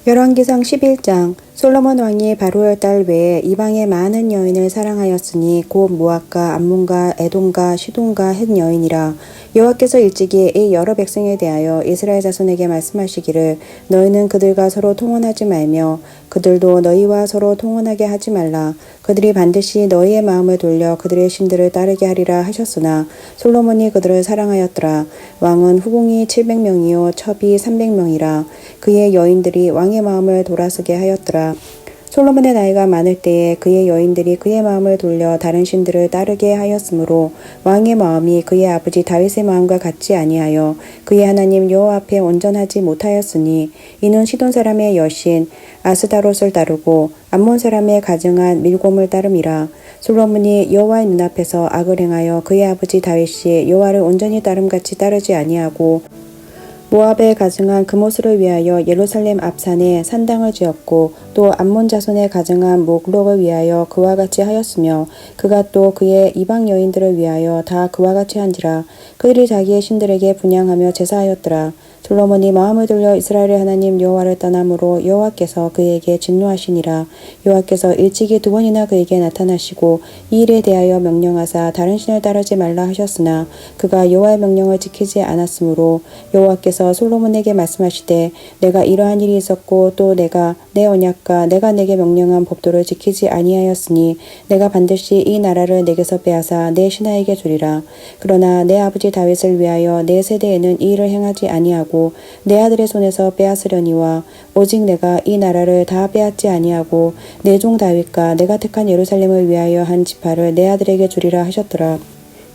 열왕기상 11장. 솔로몬 왕이 바로의 딸 외에 이방의 많은 여인을 사랑하였으니 곧 모압과 암몬과 에돔과 시돈과 헷 여인이라. 여호와께서 일찍이 이 여러 백성에 대하여 이스라엘 자손에게 말씀하시기를 너희는 그들과 서로 통혼하지 말며 그들도 너희와 서로 통혼하게 하지 말라. 그들이 반드시 너희의 마음을 돌려 그들의 신들을 따르게 하리라 하셨으나 솔로몬이 그들을 사랑하였더라. 왕은 후궁이 700명이요 첩이 300명이라. 그의 여인들이 왕의 마음을 돌아서게 하였더라. 솔로몬의 나이가 많을 때에 그의 여인들이 그의 마음을 돌려 다른 신들을 따르게 하였으므로 왕의 마음이 그의 아버지 다윗의 마음과 같지 아니하여 그의 하나님 여호와 앞에 온전하지 못하였으니 이는 시돈 사람의 여신 아스다롯을 따르고 암몬 사람의 가증한 밀곰을 따름이라. 솔로몬이 여호와의 눈앞에서 악을 행하여 그의 아버지 다윗이 여호와를 온전히 따름같이 따르지 아니하고 모압에 가증한 그모스를 위하여 예루살렘 앞산에 산당을 지었고 또 암몬 자손에 가증한 목록을 위하여 그와 같이 하였으며 그가 또 그의 이방 여인들을 위하여 다 그와 같이 한지라. 그들이 자기의 신들에게 분향하며 제사하였더라. 솔로몬이 마음을 돌려 이스라엘의 하나님 여호와를 떠남으로 여호와께서 그에게 진노하시니라. 여호와께서 일찍이 2번이나 그에게 나타나시고 이 일에 대하여 명령하사 다른 신을 따르지 말라 하셨으나 그가 여호와의 명령을 지키지 않았으므로 여호와께서 솔로몬에게 말씀하시되 내가 이러한 일이 있었고 또 내가 내 언약과 내가 내게 명령한 법도를 지키지 아니하였으니 내가 반드시 이 나라를 내게서 빼앗아 내 신하에게 주리라. 그러나 내 아버지 다윗을 위하여 내 세대에는 이 일을 행하지 아니하고 내 아들의 손에서 빼앗으려니와 오직 내가 이 나라를 다 빼앗지 아니하고 내 종 다윗과 내가 택한 예루살렘을 위하여 한 지파를 내 아들에게 주리라 하셨더라.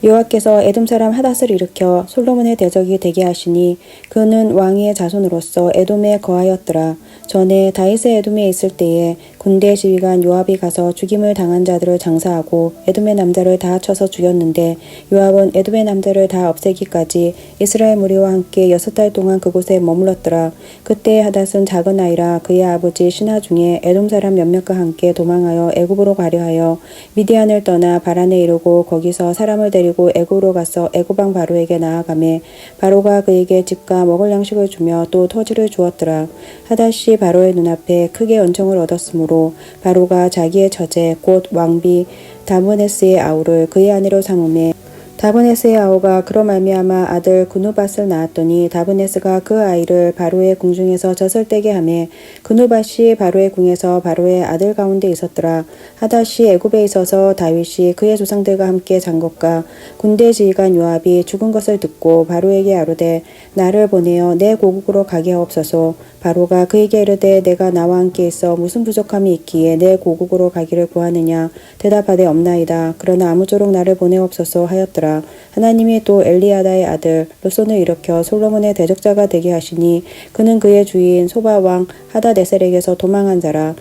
여호와께서 에돔 사람 하닷을 일으켜 솔로몬의 대적이 되게 하시니 그는 왕의 자손으로서 에돔에 거하였더라. 전에 다윗의 에돔에 있을 때에 군대 지휘관 요압이 가서 죽임을 당한 자들을 장사하고 에돔의 남자를 다 쳐서 죽였는데 요압은 에돔의 남자를 다 없애기까지 이스라엘 무리와 함께 6달 동안 그곳에 머물렀더라. 그때 하닷은 작은 아이라 그의 아버지 신하 중에 에돔 사람 몇몇과 함께 도망하여 애굽으로 가려 하여 미디안을 떠나 바란에 이르고 거기서 사람을 데리고 애굽으로 가서 애굽 왕 바로에게 나아가매 바로가 그에게 집과 먹을 양식을 주며 또 토지를 주었더라. 하닷이 바로의 눈앞에 크게 은총을 얻었으므로 바로가 자기의 처제 곧 왕비 다브네스의 아우를 그의 아내로 삼음에 다브네스의 아우가 그로 말미암아 아들 그누밧을 낳았더니 다브네스가 그 아이를 바로의 궁중에서 젖을떼게 하매 그누밧이 바로의 궁에서 바로의 아들 가운데 있었더라. 하닷이 애굽에 있어서 다윗이 그의 조상들과 함께 잔 것과 군대 지휘관 요압이 죽은 것을 듣고 바로에게 아뢰되 나를 보내어 내 고국으로 가게 하옵소서. 바로가 그에게 이르되 내가 나와 함께 있어 무슨 부족함이 있기에 내 고국으로 가기를 구하느냐. 대답하되 없나이다. 그러나 아무쪼록 나를 보내옵소서 하였더라. 하나님이 또 엘리야다의 아들 르손을 일으켜 솔로몬의 대적자가 되게 하시니 그는 그의 주인 소바 왕 하닷에셀에게서 도망한 자라.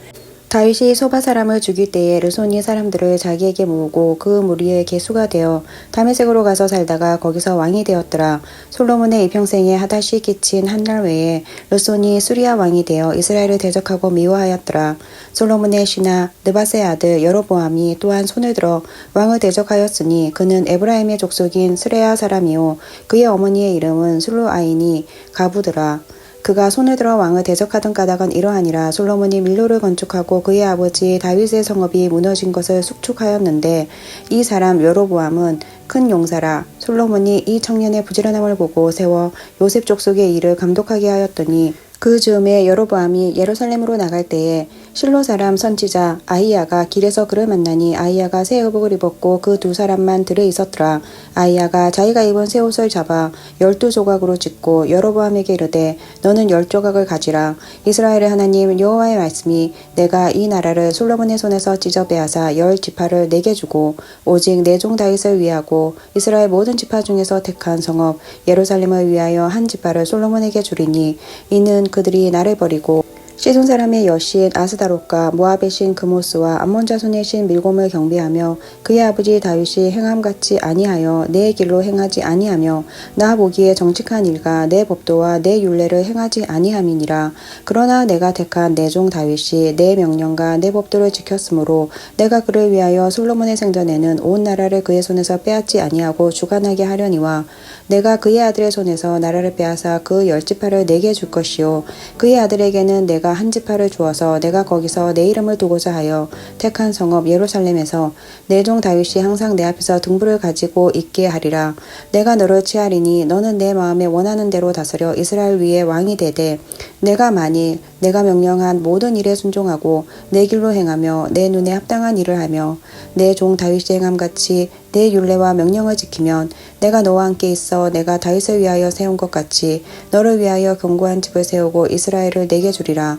다윗이 소바 사람을 죽일 때에 르손이 사람들을 자기에게 모으고 그 무리의 계수가 되어 다메섹으로 가서 살다가 거기서 왕이 되었더라. 솔로몬의 이평생에 하닷이 끼친 한 날 외에 르손이 수리아 왕이 되어 이스라엘을 대적하고 미워하였더라. 솔로몬의 신하 느밧의 아들 여로보암이 또한 손을 들어 왕을 대적하였으니 그는 에브라임의 족속인 스레아 사람이요 그의 어머니의 이름은 술루아이니 가부드라. 그가 손을 들어 왕을 대적하던 까닭은 이러하니라. 솔로몬이 밀로를 건축하고 그의 아버지 다윗의 성읍이 무너진 것을 숙축하였는데 이 사람 여로보암은 큰 용사라. 솔로몬이 이 청년의 부지런함을 보고 세워 요셉 족속의 일을 감독하게 하였더니 그 즈음에 여로보암이 예루살렘으로 나갈 때에 실로 사람 선지자 아히야가 길에서 그를 만나니 아히야가 새 의복을 입었고 그 2사람만 들에 있었더라. 아히야가 자기가 입은 새 옷을 잡아 12조각으로 찢고 여로보암에게 이르되 너는 10조각을 가지라. 이스라엘의 하나님 여호와의 말씀이 내가 이 나라를 솔로몬의 손에서 찢어 빼앗아 10지파를 내게 주고 오직 내 종 다윗을 위하고 이스라엘 모든 지파 중에서 택한 성읍 예루살렘을 위하여 한 지파를 솔로몬에게 주리니 이는 그들이 나를 버리고 시돈 사람의 여신 아스다롯과 모압의 신 그모스와 암몬 자손의 신 밀곰을 경배하며 그의 아버지 다윗이 행함같이 아니하여 내 길로 행하지 아니하며 나 보기에 정직한 일과 내 법도와 내 율례를 행하지 아니함이니라. 그러나 내가 택한 내 종 다윗이 내 명령과 내 법도를 지켰으므로 내가 그를 위하여 솔로몬의 생전에는 온 나라를 그의 손에서 빼앗지 아니하고 주관하게 하려니와 내가 그의 아들의 손에서 나라를 빼앗아 그 10지파를 내게 줄 것이요 그의 아들에게는 내가 내가 한 지파를 주어서 내가 거기서 내 이름을 두고자 하여 택한 성읍 예루살렘에서 내 종 다윗이 항상 내 앞에서 등불을 가지고 있게 하리라. 내가 너를 취하리니 너는 내 마음에 원하는 대로 다스려 이스라엘 위에 왕이 되되 내가 만일 내가 명령한 모든 일에 순종하고 내 길로 행하며 내 눈에 합당한 일을 하며 내 종 다윗이 행함같이 내 율례와 명령을 지키면 내가 너와 함께 있어 내가 다윗을 위하여 세운 것 같이 너를 위하여 견고한 집을 세우고 이스라엘을 내게 주리라.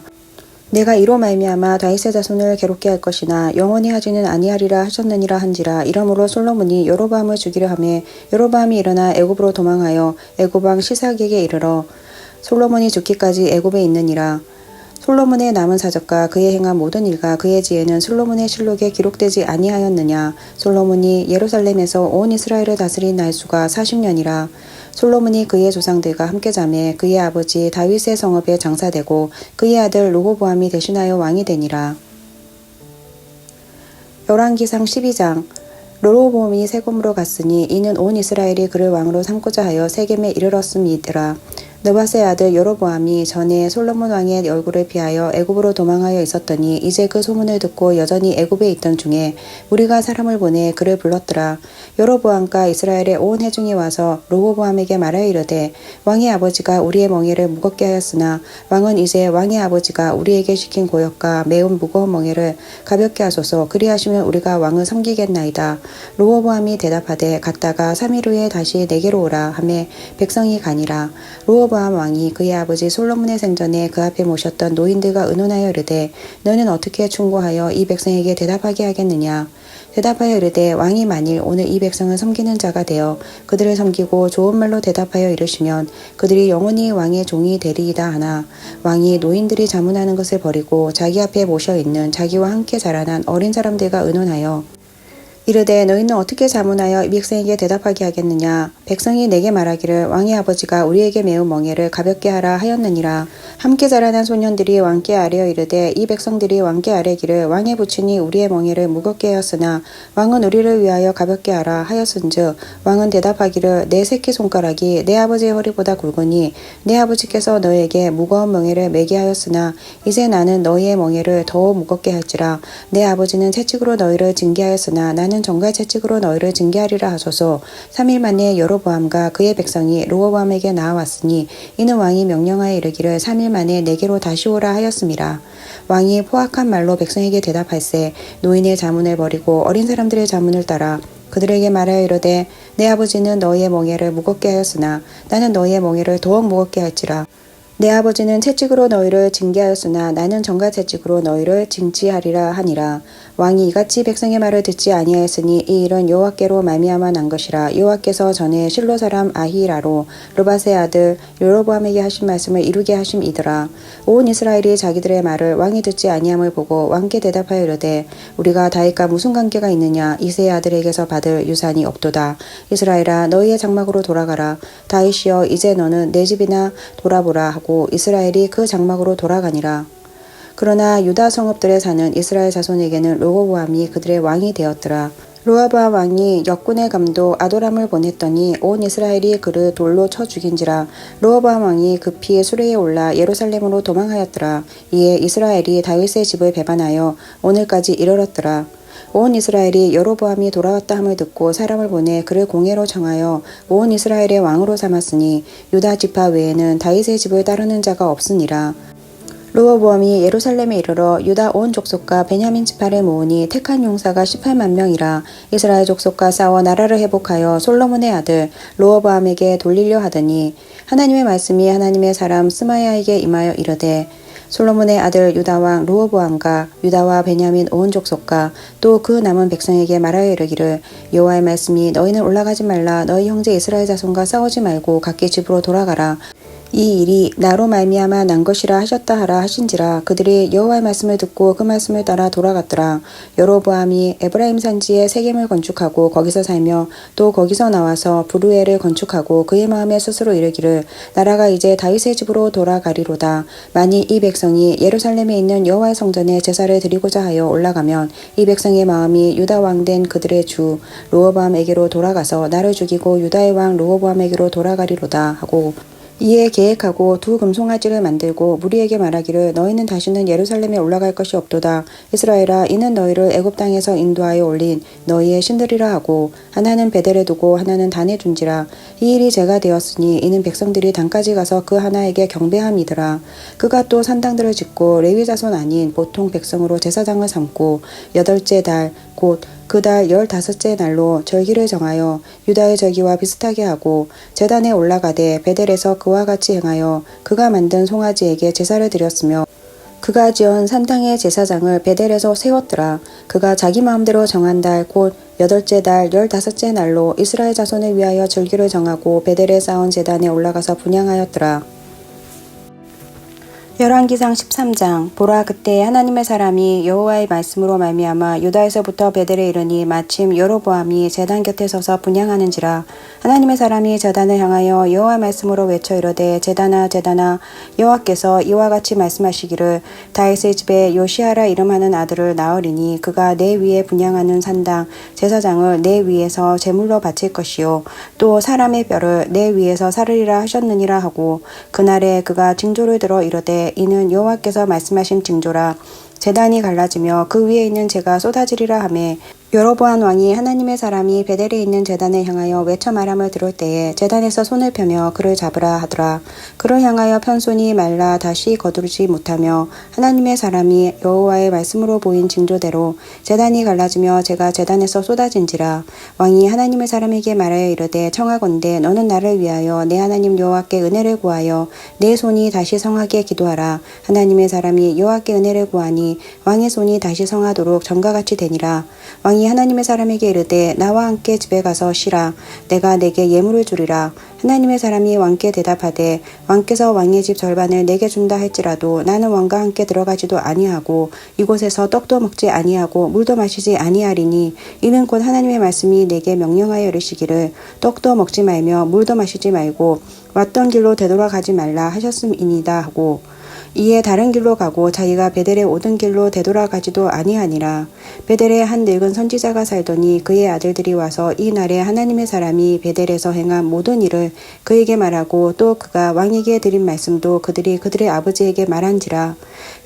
내가 이로 말미암아 다윗의 자손을 괴롭게 할 것이나 영원히 하지는 아니하리라 하셨느니라 한지라. 이러므로 솔로몬이 여로보암을 죽이려 하매 여로보암이 일어나 애굽으로 도망하여 애굽 왕 시삭에게 이르러 솔로몬이 죽기까지 애굽에 있느니라. 솔로몬의 남은 사적과 그의 행한 모든 일과 그의 지혜는 솔로몬의 실록에 기록되지 아니하였느냐. 솔로몬이 예루살렘에서 온 이스라엘을 다스린 날수가 40년이라. 솔로몬이 그의 조상들과 함께 자매 그의 아버지 다윗의 성읍에 장사되고 그의 아들 르호보암이 대신하여 왕이 되니라. 열왕기상 12장. 르호보암이 세겜으로 갔으니 이는 온 이스라엘이 그를 왕으로 삼고자 하여 세겜에 이르렀음이더라. 느밧의 아들 여로보암이 전에 솔로몬 왕의 얼굴을 피하여 애굽으로 도망하여 있었더니 이제 그 소문을 듣고 여전히 애굽에 있던 중에 무리가 사람을 보내 그를 불렀더라. 여로보암과 이스라엘의 온 회중이 와서 르호보암에게 말하여 이르되 왕의 아버지가 우리의 멍에를 무겁게 하였으나 왕은 이제 왕의 아버지가 우리에게 시킨 고역과 매운 무거운 멍에를 가볍게 하소서. 그리하시면 우리가 왕을 섬기겠나이다. 르호보암이 대답하되 갔다가 3일 후에 다시 내게로 오라 하매 백성이 가니라. 르호보암 왕이 그의 아버지 솔로몬의 생전에 그 앞에 모셨던 노인들과 의논하여 이르되 너는 어떻게 충고하여 이 백성에게 대답하게 하겠느냐. 대답하여 이르되 왕이 만일 오늘 이 백성을 섬기는 자가 되어 그들을 섬기고 좋은 말로 대답하여 이르시면 그들이 영원히 왕의 종이 되리이다 하나 왕이 노인들이 자문하는 것을 버리고 자기 앞에 모셔 있는 자기와 함께 자라난 어린 사람들과 의논하여 이르되 너희는 어떻게 자문하여 이 백성에게 대답하게 하겠느냐. 백성이 내게 말하기를 왕의 아버지가 우리에게 매운 멍에를 가볍게 하라 하였느니라. 함께 자라난 소년들이 왕께 아뢰어 이르되 이 백성들이 왕께 아뢰기를 왕의 부친이 우리의 멍에를 무겁게 하였으나 왕은 우리를 위하여 가볍게 하라 하였은즉 왕은 대답하기를 내 새끼손가락이 내 아버지의 허리보다 굵으니 내 아버지께서 너에게 무거운 멍에를 매게 하였으나 이제 나는 너희의 멍에를 더 무겁게 할지라. 내 아버지는 채찍으로 너희를 징계하였으나 나는 정갈 채찍으로 너희를 징계하리라 하소서. 3일 만에 여로보암과 그의 백성이 르호보암에게 나아왔으니 이는 왕이 명령하여 이르기를 3일 만에 내게로 다시 오라 하였음이라. 왕이 포악한 말로 백성에게 대답할세 노인의 자문을 버리고 어린 사람들의 자문을 따라 그들에게 말하여 이르되 내 아버지는 너희의 멍에를 무겁게 하였으나 나는 너희의 멍에를 더욱 무겁게 할지라. 내 아버지는 채찍으로 너희를 징계하였으나 나는 정갈 채찍으로 너희를 징치하리라 하니라. 왕이 이같이 백성의 말을 듣지 아니하였으니 이 일은 여호와께로 말미암아 난 것이라. 여호와께서 전에 실로 사람 아히라로 느밧의 아들 여로보암에게 하신 말씀을 이루게 하심이더라. 온 이스라엘이 자기들의 말을 왕이 듣지 아니함을 보고 왕께 대답하여 이르되 우리가 다윗과 무슨 관계가 있느냐. 이새의 아들에게서 받을 유산이 없도다. 이스라엘아 너희의 장막으로 돌아가라. 다윗이여 이제 너는 내 집이나 돌아보라 하고 이스라엘이 그 장막으로 돌아가니라. 그러나 유다 성읍들에 사는 이스라엘 자손에게는 르호보암이 그들의 왕이 되었더라. 르호보암 왕이 역군의 감독 아도람을 보냈더니 온 이스라엘이 그를 돌로 쳐 죽인지라. 르호보암 왕이 급히 수레에 올라 예루살렘으로 도망하였더라. 이에 이스라엘이 다윗의 집을 배반하여 오늘까지 이르렀더라. 온 이스라엘이 여로보암이 돌아왔다 함을 듣고 사람을 보내 그를 공회로 청하여 온 이스라엘의 왕으로 삼았으니 유다 지파 외에는 다윗의 집을 따르는 자가 없으니라. 르호보암이 예루살렘에 이르러 유다 온 족속과 베냐민 지파를 모으니 택한 용사가 18만 명이라. 이스라엘 족속과 싸워 나라를 회복하여 솔로몬의 아들 르호보암에게 돌리려 하더니 하나님의 말씀이 하나님의 사람 스마야에게 임하여 이르되 솔로몬의 아들 유다왕 르호보암과 유다와 베냐민 온 족속과 또 그 남은 백성에게 말하여 이르기를 여호와의 말씀이 너희는 올라가지 말라. 너희 형제 이스라엘 자손과 싸우지 말고 각기 집으로 돌아가라. 이 일이 나로 말미암아 난 것이라 하셨다 하라 하신지라. 그들이 여호와의 말씀을 듣고 그 말씀을 따라 돌아갔더라. 여로보암이 에브라임 산지에 세겜을 건축하고 거기서 살며 또 거기서 나와서 부르엘을 건축하고 그의 마음에 스스로 이르기를 나라가 이제 다윗의 집으로 돌아가리로다. 만일 이 백성이 예루살렘에 있는 여호와의 성전에 제사를 드리고자 하여 올라가면 이 백성의 마음이 유다 왕 된 그들의 주 르호보암에게로 돌아가서 나를 죽이고 유다의 왕 르호보암에게로 돌아가리로다 하고 이에 계획하고 두 금송아지를 만들고 무리에게 말하기를 너희는 다시는 예루살렘에 올라갈 것이 없도다. 이스라엘아, 이는 너희를 애굽 땅에서 인도하여 올린 너희의 신들이라 하고 하나는 베델에 두고 하나는 단에 둔지라. 이 일이 제가 되었으니 이는 백성들이 단까지 가서 그 하나에게 경배함이더라. 그가 또 산당들을 짓고 레위 자손 아닌 보통 백성으로 제사장을 삼고 8째 달 곧 그 달 15째 날로 절기를 정하여 유다의 절기와 비슷하게 하고 제단에 올라가되 베델에서 그와 같이 행하여 그가 만든 송아지에게 제사를 드렸으며 그가 지은 산당의 제사장을 베델에서 세웠더라. 그가 자기 마음대로 정한 달 곧 8째 달 15째 날로 이스라엘 자손을 위하여 절기를 정하고 베델에 쌓은 제단에 올라가서 분향하였더라. 열왕기상 13장. 보라, 그때 하나님의 사람이 여호와의 말씀으로 말미암아 유다에서부터 베델에 이르니 마침 여로보암이 제단 곁에 서서 분향하는지라. 하나님의 사람이 제단을 향하여 여호와의 말씀으로 외쳐 이르되 제단아 제단아, 여호와께서 이와 같이 말씀하시기를 다윗의 집에 요시아라 이름하는 아들을 낳으리니 그가 내 위에 분향하는 산당 제사장을 내 위에서 제물로 바칠 것이요 또 사람의 뼈를 내 위에서 사르리라 하셨느니라 하고 그날에 그가 징조를 들어 이르되 이는 여호와께서 말씀하신 징조라. 제단이 갈라지며 그 위에 있는 재가 쏟아지리라 하매 여로보암 왕이 하나님의 사람이 베델에 있는 제단을 향하여 외쳐 말함을 들을 때에 제단에서 손을 펴며 그를 잡으라 하더라. 그를 향하여 편 손이 말라 다시 거두지 못하며 하나님의 사람이 여호와의 말씀으로 보인 징조대로 제단이 갈라지며 재가 제단에서 쏟아진지라. 왕이 하나님의 사람에게 말하여 이르되 청하건대 너는 나를 위하여 내 하나님 여호와께 은혜를 구하여 내 손이 다시 성하게 기도하라. 하나님의 사람이 여호와께 은혜를 구하니 왕의 손이 다시 성하도록 전과 같이 되니라. 왕이 하나님의 사람에게 이르되 나와 함께 집에 가서 쉬라. 내가 내게 예물을 주리라. 하나님의 사람이 왕께 대답하되 왕께서 왕의 집 절반을 내게 준다 할지라도 나는 왕과 함께 들어가지도 아니하고 이곳에서 떡도 먹지 아니하고 물도 마시지 아니하리니 이는 곧 하나님의 말씀이 내게 명령하여 이르시기를 떡도 먹지 말며 물도 마시지 말고 왔던 길로 되돌아가지 말라 하셨음이니이다 하고 이에 다른 길로 가고 자기가 베델에 오던 길로 되돌아가지도 아니하니라. 베델에 한 늙은 선지자가 살더니 그의 아들들이 와서 이 날에 하나님의 사람이 베델에서 행한 모든 일을 그에게 말하고 또 그가 왕에게 드린 말씀도 그들이 그들의 아버지에게 말한지라.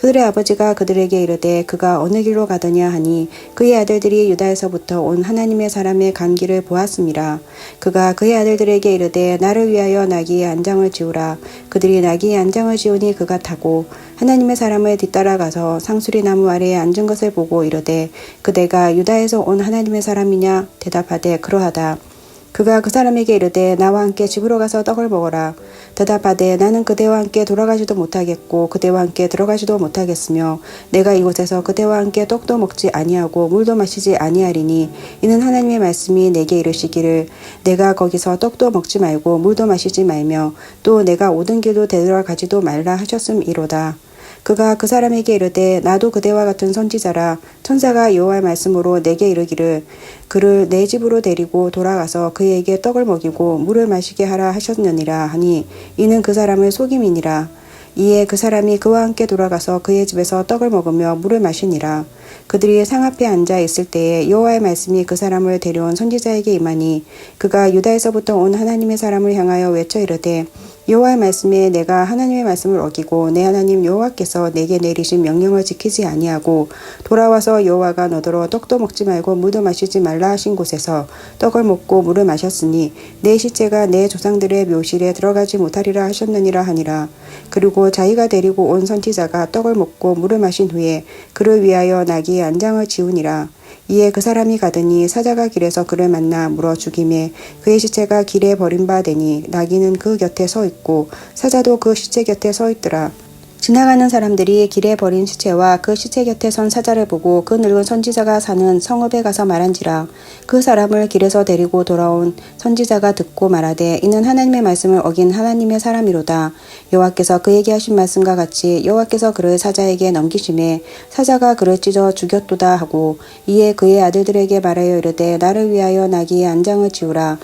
그들의 아버지가 그들에게 이르되 그가 어느 길로 가더냐 하니 그의 아들들이 유다에서부터 온 하나님의 사람의 간 길을 보았음이라. 그가 그의 아들들에게 이르되 나를 위하여 나귀의 안장을 지우라. 그들이 나귀의 안장을 지우니 그가 타고 하나님의 사람을 뒤따라가서 상수리 나무 아래에 앉은 것을 보고 이르되 그대가 유다에서 온 하나님의 사람이냐? 대답하되 그러하다. 그가 그 사람에게 이르되 나와 함께 집으로 가서 떡을 먹어라. 대답하되 나는 그대와 함께 돌아가지도 못하겠고 그대와 함께 들어가지도 못하겠으며 내가 이곳에서 그대와 함께 떡도 먹지 아니하고 물도 마시지 아니하리니 이는 하나님의 말씀이 내게 이르시기를 내가 거기서 떡도 먹지 말고 물도 마시지 말며 또 내가 오던 길로 되돌아가지도 말라 하셨음이로다. 그가 그 사람에게 이르되 나도 그대와 같은 선지자라. 천사가 여호와의 말씀으로 내게 이르기를 그를 내 집으로 데리고 돌아가서 그에게 떡을 먹이고 물을 마시게 하라 하셨느니라 하니 이는 그 사람을 속임이니라. 이에 그 사람이 그와 함께 돌아가서 그의 집에서 떡을 먹으며 물을 마시니라. 그들이 상 앞에 앉아 있을 때에 여호와의 말씀이 그 사람을 데려온 선지자에게 임하니 그가 유다에서부터 온 하나님의 사람을 향하여 외쳐 이르되 여호와의 말씀에 내가 하나님의 말씀을 어기고 내 하나님 여호와께서 내게 내리신 명령을 지키지 아니하고 돌아와서 여호와가 너더러 떡도 먹지 말고 물도 마시지 말라 하신 곳에서 떡을 먹고 물을 마셨으니 내 시체가 내 조상들의 묘실에 들어가지 못하리라 하셨느니라 하니라. 그리고 자기가 데리고 온 선지자가 떡을 먹고 물을 마신 후에 그를 위하여 나귀의 안장을 지우니라. 이에 그 사람이 가더니 사자가 길에서 그를 만나 물어 죽임에 그의 시체가 길에 버림받으니 나귀는 그 곁에 서 있고 사자도 그 시체 곁에 서 있더라. 지나가는 사람들이 길에 버린 시체와 그 시체 곁에 선 사자를 보고 그 늙은 선지자가 사는 성읍에 가서 말한지라. 그 사람을 길에서 데리고 돌아온 선지자가 듣고 말하되 이는 하나님의 말씀을 어긴 하나님의 사람이로다. 여호와께서 그에게 하신 말씀과 같이 여호와께서 그를 사자에게 넘기심에 사자가 그를 찢어 죽였도다 하고 이에 그의 아들들에게 말하여 이르되 나를 위하여 나귀의 안장을 지우라.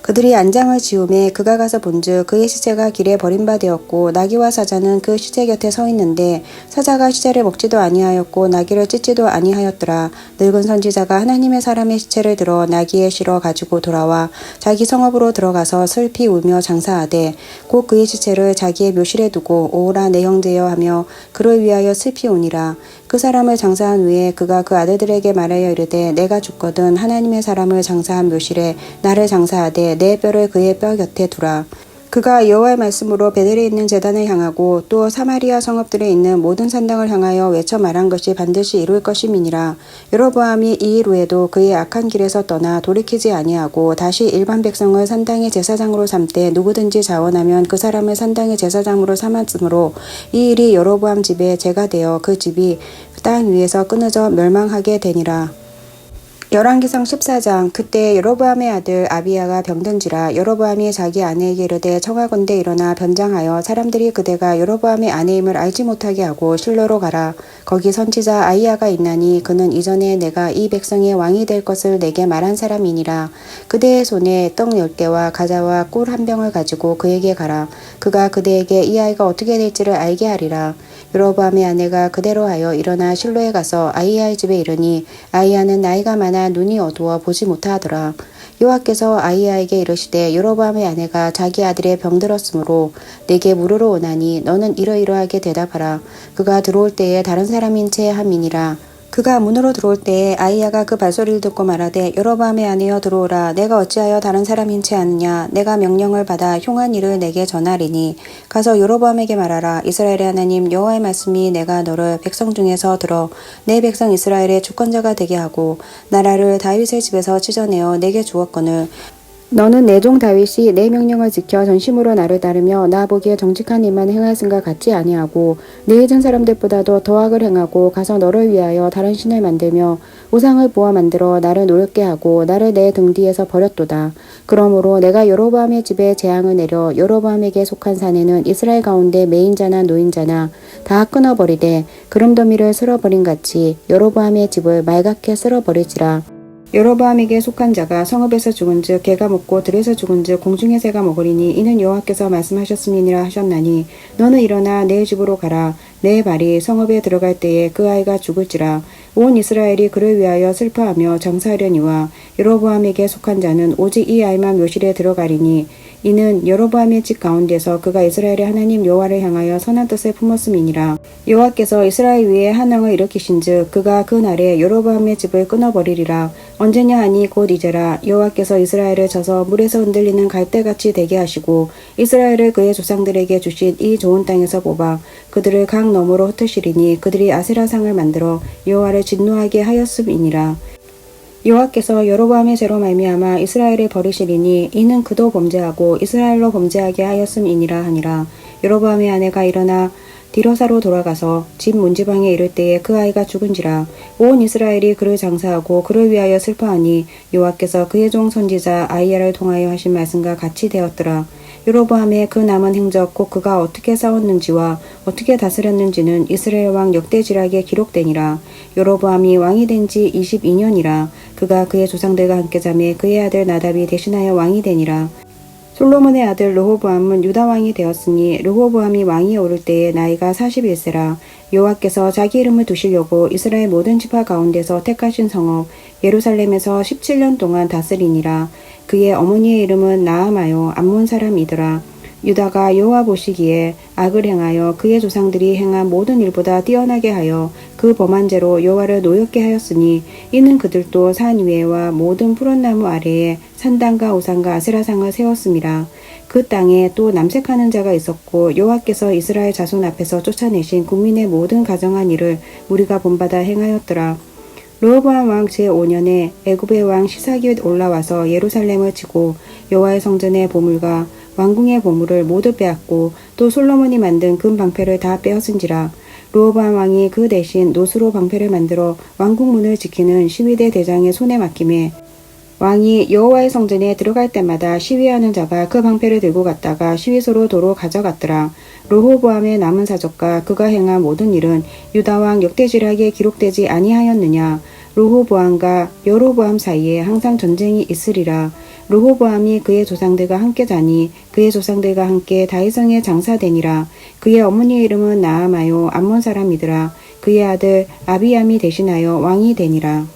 그들이 안장을 지우매 그가 가서 본즉 그의 시체가 길에 버림바되었고 나귀와 사자는 그 시체 곁에 서 있는데 사자가 시체를 먹지도 아니하였고 나귀를 찢지도 아니하였더라. 늙은 선지자가 하나님의 사람의 시체를 들어 나귀에 실어 가지고 돌아와 자기 성읍으로 들어가서 슬피 울며 장사하되 곧 그의 시체를 자기의 묘실에 두고 오라 내 형제여 하며 그를 위하여 슬피 우니라. 그 사람을 장사한 후에 그가 그 아들들에게 말하여 이르되 내가 죽거든 하나님의 사람을 장사한 묘실에 나를 장사하되 내 뼈를 그의 뼈 곁에 두라. 그가 여호와의 말씀으로 베델에 있는 제단을 향하고 또 사마리아 성읍들에 있는 모든 산당을 향하여 외쳐 말한 것이 반드시 이룰 것임이니라. 여로보암이 이 일 후에도 그의 악한 길에서 떠나 돌이키지 아니하고 다시 일반 백성을 산당의 제사장으로 삼되 누구든지 자원하면 그 사람을 산당의 제사장으로 삼았으므로 이 일이 여로보암 집에 죄가 되어 그 집이 땅 위에서 끊어져 멸망하게 되니라. 열왕기상 14장. 그때 여로보암의 아들 아비야가 병든지라. 여로보암이 자기 아내에게 이르되 청하건대 일어나 변장하여 사람들이 그대가 여로보암의 아내임을 알지 못하게 하고 실로로 가라. 거기 선지자 아히야가 있나니 그는 이전에 내가 이 백성의 왕이 될 것을 내게 말한 사람이니라. 그대의 손에 떡 10개와 과자와 꿀 한 병을 가지고 그에게 가라. 그가 그대에게 이 아이가 어떻게 될지를 알게 하리라. 여로보암의 아내가 그대로 하여 일어나 실로에 가서 아히야의 집에 이르니 아히야는 나이가 많아 눈이 어두워 보지 못하더라. 여호와께서 아히야에게 이르시되 여로보암의 아내가 자기 아들의 병들었으므로 내게 물으러 오나니 너는 이러이러하게 대답하라. 그가 들어올 때에 다른 사람인 채 함이니라. 그가 문으로 들어올 때에 아히야가 그 발소리를 듣고 말하되 여로보암의 아내여 들어오라. 내가 어찌하여 다른 사람인 채 하느냐. 내가 명령을 받아 흉한 일을 내게 전하리니 가서 여로보암에게 말하라. 이스라엘의 하나님 여호와의 말씀이 내가 너를 백성 중에서 들어 내 백성 이스라엘의 주권자가 되게 하고 나라를 다윗의 집에서 찢어내어 내게 주었거늘 너는 내 종 다윗이 내 명령을 지켜 전심으로 나를 따르며 나 보기에 정직한 일만 행하였음과 같지 아니하고 내 예전 사람들보다도 더 악을 행하고 가서 너를 위하여 다른 신을 만들며 우상을 보아 만들어 나를 노렵게 하고 나를 내 등 뒤에서 버렸도다. 그러므로 내가 여로보암의 집에 재앙을 내려 여로보암에게 속한 사내는 이스라엘 가운데 매인자나 노인자나 다 끊어버리되 그름더미를 쓸어버린 같이 여로보암의 집을 말갛게 쓸어버릴지라. 여로보암에게 속한 자가 성읍에서 죽은즉 개가 먹고 들에서 죽은즉 공중의 새가 먹으리니 이는 여호와께서 말씀하셨음이니라 하셨나니 너는 일어나 내 집으로 가라. 내 발이 성읍에 들어갈 때에 그 아이가 죽을지라. 온 이스라엘이 그를 위하여 슬퍼하며 장사하려니와 여로보암에게 속한 자는 오직 이 아이만 묘실에 들어가리니 이는 여로보암의 집 가운데서 그가 이스라엘의 하나님 여호와를 향하여 선한 뜻을 품었음이니라. 여호와께서 이스라엘 위에 한왕을 일으키신즉 그가 그 날에 여로보암의 집을 끊어버리리라. 언제냐 하니 곧 이제라. 여호와께서 이스라엘을 쳐서 물에서 흔들리는 갈대같이 되게 하시고 이스라엘을 그의 조상들에게 주신 이 좋은 땅에서 뽑아 그들을 강 너머로 흩으시리니 그들이 아세라상을 만들어 여호와를 진노하게 하였음이니라. 여호와께서 여로보암의 죄로 말미암아 이스라엘을 버리시리니 이는 그도 범죄하고 이스라엘로 범죄하게 하였음이니라 하니라. 여로보암의 아내가 일어나 디로사로 돌아가서 집 문지방에 이를 때에 그 아이가 죽은지라. 온 이스라엘이 그를 장사하고 그를 위하여 슬퍼하니 여호와께서 그의 종 선지자 아히야를 통하여 하신 말씀과 같이 되었더라. 여로보암의 그 남은 행적 곧 그가 어떻게 싸웠는지와 어떻게 다스렸는지는 이스라엘 왕 역대지락에 기록되니라. 여로보암이 왕이 된 지 22년이라. 그가 그의 조상들과 함께 자매 그의 아들 나답이 대신하여 왕이 되니라. 솔로몬의 아들 르호보암은 유다 왕이 되었으니 르호보암이 왕위에 오를 때에 나이가 41세라. 여호와께서 자기 이름을 두시려고 이스라엘 모든 지파 가운데서 택하신 성읍 예루살렘에서 17년 동안 다스리니라. 그의 어머니의 이름은 나아마요 암몬 사람이더라. 유다가 여호와 보시기에 악을 행하여 그의 조상들이 행한 모든 일보다 뛰어나게 하여 그 범한 죄로 여호와를 노엽게 하였으니 이는 그들도 산 위에와 모든 푸른 나무 아래에 산당과 우상과 아세라상을 세웠음이라. 그 땅에 또 남색하는 자가 있었고 여호와께서 이스라엘 자손 앞에서 쫓아내신 국민의 모든 가정한 일을 우리가 본받아 행하였더라. 르호보암 왕 제5년에 애굽의 왕 시삭이 올라와서 예루살렘을 치고 여호와의 성전의 보물과 왕궁의 보물을 모두 빼앗고 또 솔로몬이 만든 금 방패를 다 빼앗은지라. 르호보암 왕이 그 대신 노수로 방패를 만들어 왕궁 문을 지키는 시위대 대장의 손에 맡기매 왕이 여호와의 성전에 들어갈 때마다 시위하는 자가 그 방패를 들고 갔다가 시위소로 도로 가져갔더라. 르호보암의 남은 사적과 그가 행한 모든 일은 유다 왕 역대지락에 기록되지 아니하였느냐. 르호보암과 여로보암 사이에 항상 전쟁이 있으리라. 르호보암이 그의 조상들과 함께 자니 그의 조상들과 함께 다윗성에 장사되니라. 그의 어머니의 이름은 나아마요 암몬 사람이더라. 그의 아들 아비암이 대신하여 왕이 되니라.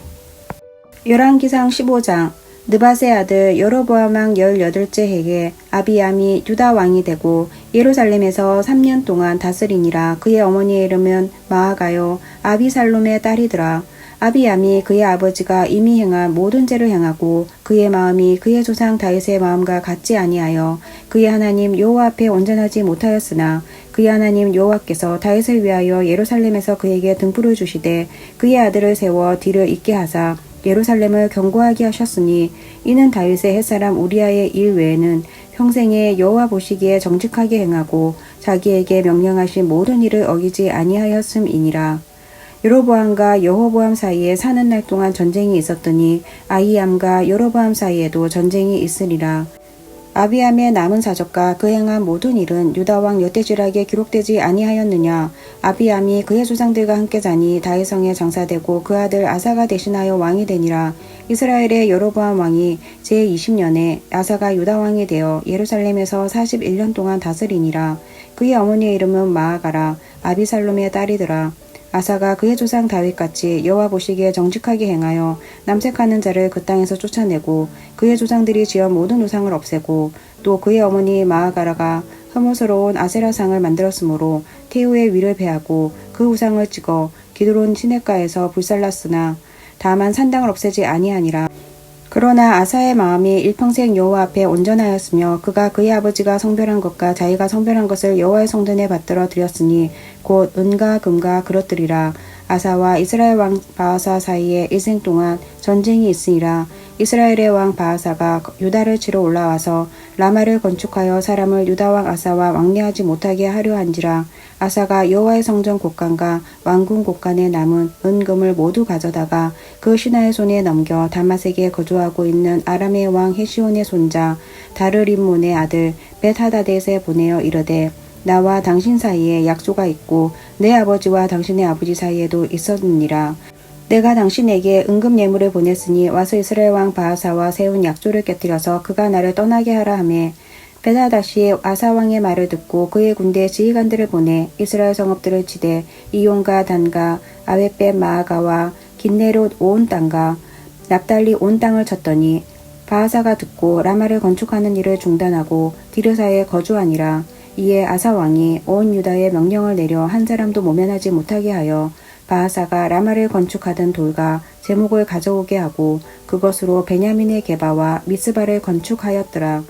열왕기상 15장. 느밧의 아들 여로보암 왕 18째 해에 아비암이 유다 왕이 되고 예루살렘에서 3년 동안 다스리니라. 그의 어머니의 이름은 마아가요 아비살롬의 딸이더라. 아비암이 그의 아버지가 이미 행한 모든 죄를 행하고 그의 마음이 그의 조상 다윗의 마음과 같지 아니하여 그의 하나님 여호와 앞에 온전하지 못하였으나 그의 하나님 여호와께서 다윗을 위하여 예루살렘에서 그에게 등불을 주시되 그의 아들을 세워 뒤를 잇게 하사 예루살렘을 견고하게 하셨으니 이는 다윗의 햇사람 우리아의 일 외에는 평생에 여호와 보시기에 정직하게 행하고 자기에게 명령하신 모든 일을 어기지 아니하였음이니라. 여로보암과 여호보암 사이에 사는 날 동안 전쟁이 있었더니 아히암과 여로보암 사이에도 전쟁이 있으리라. 아비암의 남은 사적과 그 행한 모든 일은 유다왕 여떼지락에 기록되지 아니하였느냐. 아비암이 그의 조상들과 함께 자니 다윗성에 장사되고 그 아들 아사가 대신하여 왕이 되니라. 이스라엘의 여로보암 왕이 제20년에 아사가 유다왕이 되어 예루살렘에서 41년 동안 다스리니라. 그의 어머니의 이름은 마아가라 아비살롬의 딸이더라. 아사가 그의 조상 다윗같이 여호와 보시기에 정직하게 행하여 남색하는 자를 그 땅에서 쫓아내고 그의 조상들이 지은 모든 우상을 없애고 또 그의 어머니 마아가라가 혐오스러운 아세라상을 만들었으므로 태우의 위를 베하고 그 우상을 찍어 기드론 시냇가에서 불살랐으나 다만 산당을 없애지 아니하니라. 그러나 아사의 마음이 일평생 여호와 앞에 온전하였으며 그가 그의 아버지가 성별한 것과 자기가 성별한 것을 여호와의 성전에 받들어 드렸으니 곧 은과 금과 그릇들이라. 아사와 이스라엘 왕 바아사 사이에 일생 동안 전쟁이 있으니라. 이스라엘의 왕 바아사가 유다를 치러 올라와서 라마를 건축하여 사람을 유다 왕 아사와 왕래하지 못하게 하려 한지라. 아사가 여호와의 성전 곳간과 왕궁 곳간에 남은 은금을 모두 가져다가 그 신하의 손에 넘겨 다마섹에 거주하고 있는 아람의 왕 헤시온의 손자 다르림몬의 아들 벳하다댓에 보내어 이르되 나와 당신 사이에 약조가 있고 내 아버지와 당신의 아버지 사이에도 있었느니라. 내가 당신에게 은금 예물을 보냈으니 와서 이스라엘 왕 바하사와 세운 약조를 깨뜨려서 그가 나를 떠나게 하라 하매 벳하닷이 아사 왕의 말을 듣고 그의 군대 지휘관들을 보내 이스라엘 성읍들을 치되 이온과 단과 아웨벳 마아가와 긴네롯 온 땅과 납달리 온 땅을 쳤더니 바하사가 듣고 라마를 건축하는 일을 중단하고 디르사에 거주하니라. 이에 아사 왕이 온 유다에 명령을 내려 한 사람도 모면하지 못하게 하여 바하사가 라마를 건축하던 돌과 제목을 가져오게 하고 그것으로 베냐민의 게바와 미스바를 건축하였더라.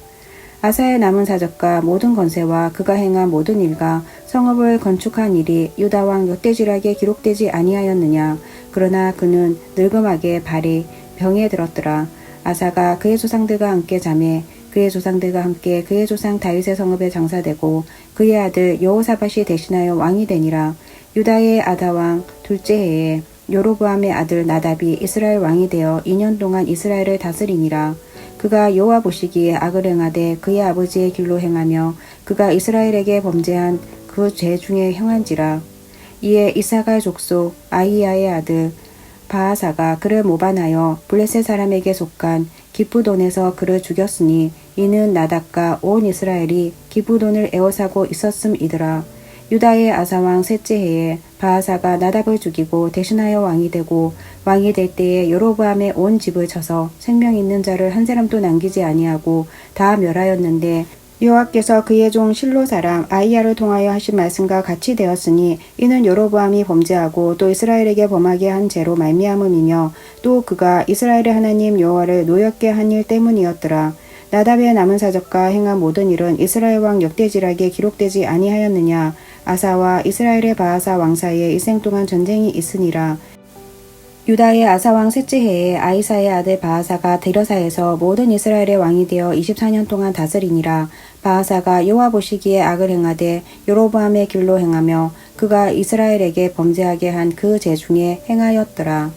아사의 남은 사적과 모든 건세와 그가 행한 모든 일과 성읍을 건축한 일이 유다 왕 여떼지락에 기록되지 아니하였느냐. 그러나 그는 늙음하게 발이 병에 들었더라. 아사가 그의 조상들과 함께 자매 그의 조상들과 함께 그의 조상 다윗의 성읍에 장사되고 그의 아들 여호사밧이 대신하여 왕이 되니라. 유다의 아다왕 둘째 해에 여로보암의 아들 나답이 이스라엘 왕이 되어 2년 동안 이스라엘을 다스리니라. 그가 여호와 보시기에 악을 행하되 그의 아버지의 길로 행하며 그가 이스라엘에게 범죄한 그 죄 중에 행한지라. 이에 이사갈 족속 아히야의 아들 바하사가 그를 모반하여 블레셋 사람에게 속한 기브돈에서 그를 죽였으니 이는 나답과 온 이스라엘이 기브돈을 에워싸고 있었음이더라. 유다의 아사왕 셋째 해에 바하사가 나답을 죽이고 대신하여 왕이 되고 왕이 될 때에 여로보암의 온 집을 쳐서 생명 있는 자를 한 사람도 남기지 아니하고 다 멸하였는데 여호와께서 그의 종 실로 사람 아히야를 통하여 하신 말씀과 같이 되었으니 이는 여로보암이 범죄하고 또 이스라엘에게 범하게 한 죄로 말미암음이며 또 그가 이스라엘의 하나님 여호와를 노엽게 한 일 때문이었더라. 나답의 남은 사적과 행한 모든 일은 이스라엘 왕 역대지락에 기록되지 아니하였느냐. 아사와 이스라엘의 바하사 왕 사이에 일생 동안 전쟁이 있으니라. 유다의 아사왕 셋째 해에 아이사의 아들 바하사가 디르사에서 모든 이스라엘의 왕이 되어 24년 동안 다스리니라. 바하사가 여호와 보시기에 악을 행하되 여로보암의 길로 행하며 그가 이스라엘에게 범죄하게 한 그 죄 중에 행하였더라.